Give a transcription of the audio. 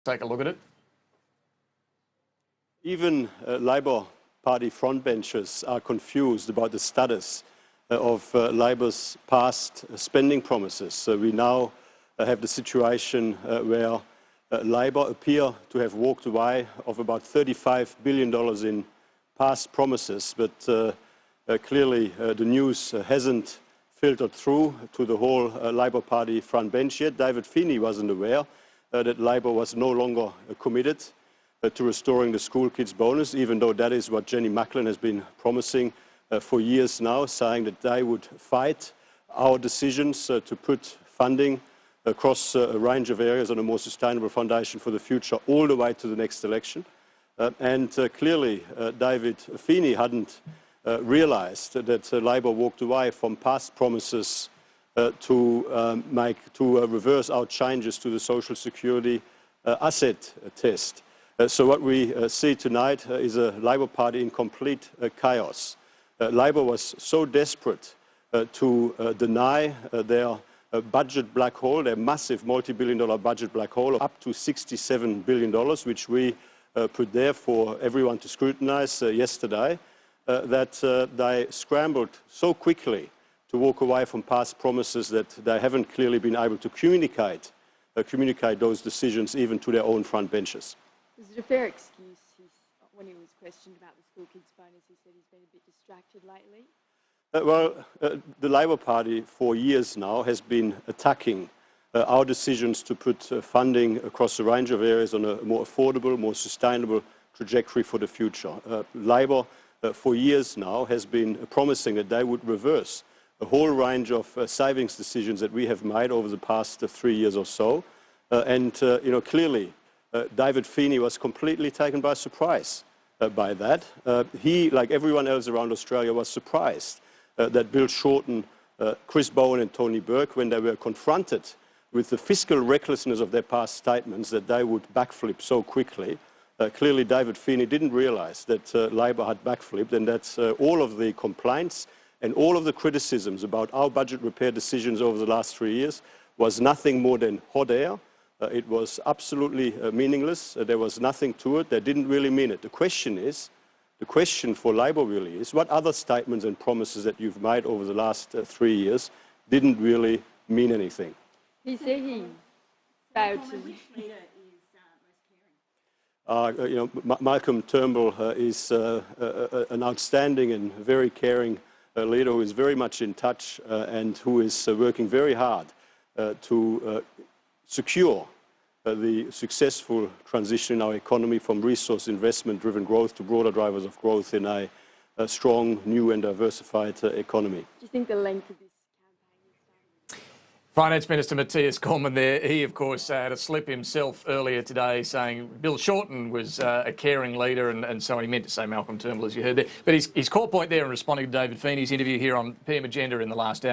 Take a look at it. Even Labor Party frontbenchers are confused about the status of Labor's past spending promises. So we now have the situation where Labor appear to have walked away of about $35 billion in past promises, but clearly the news hasn't filtered through to the whole Labor Party frontbench yet. David Feeney wasn't aware that Labor was no longer committed to restoring the school kids bonus, even though that is what Jenny Macklin has been promising for years now, saying that they would fight our decisions to put funding across a range of areas on a more sustainable foundation for the future all the way to the next election. Clearly David Feeney hadn't realised that Labor walked away from past promises to reverse our changes to the social security asset test. So what we see tonight is a Labor Party in complete chaos. Labor was so desperate to deny their budget black hole, their massive multi-billion-dollar budget black hole of up to $67 billion, which we put there for everyone to scrutinise yesterday, that they scrambled so quickly to walk away from past promises that they haven't clearly been able to communicate those decisions even to their own front benches. Is it a fair excuse? When he was questioned about the school kids bonus, he said he's been a bit distracted lately. The Labor Party for years now has been attacking our decisions to put funding across a range of areas on a more affordable, more sustainable trajectory for the future. Labor for years now has been promising that they would reverse a whole range of savings decisions that we have made over the past 3 years or so. Clearly David Feeney was completely taken by surprise by that. He, like everyone else around Australia, was surprised that Bill Shorten, Chris Bowen and Tony Burke, when they were confronted with the fiscal recklessness of their past statements, that they would backflip so quickly. Clearly David Feeney didn't realise that Labor had backflipped, and that all of the complaints and all of the criticisms about our budget repair decisions over the last 3 years was nothing more than hot air. It was absolutely meaningless. There was nothing to it. They didn't really mean it. The question for Labor really is, what other statements and promises that you've made over the last 3 years didn't really mean anything? He said he failed to. Malcolm Turnbull is an outstanding and very caring leader who is very much in touch and who is working very hard to secure the successful transition in our economy from resource investment-driven growth to broader drivers of growth in a strong, new and diversified economy. Do you think the length of this campaign is starting? Finance Minister Matthias Cormann there. He, of course, had a slip himself earlier today saying Bill Shorten was a caring leader, and so he meant to say Malcolm Turnbull, as you heard there. But his core point there in responding to David Feeney's interview here on PM Agenda in the last hour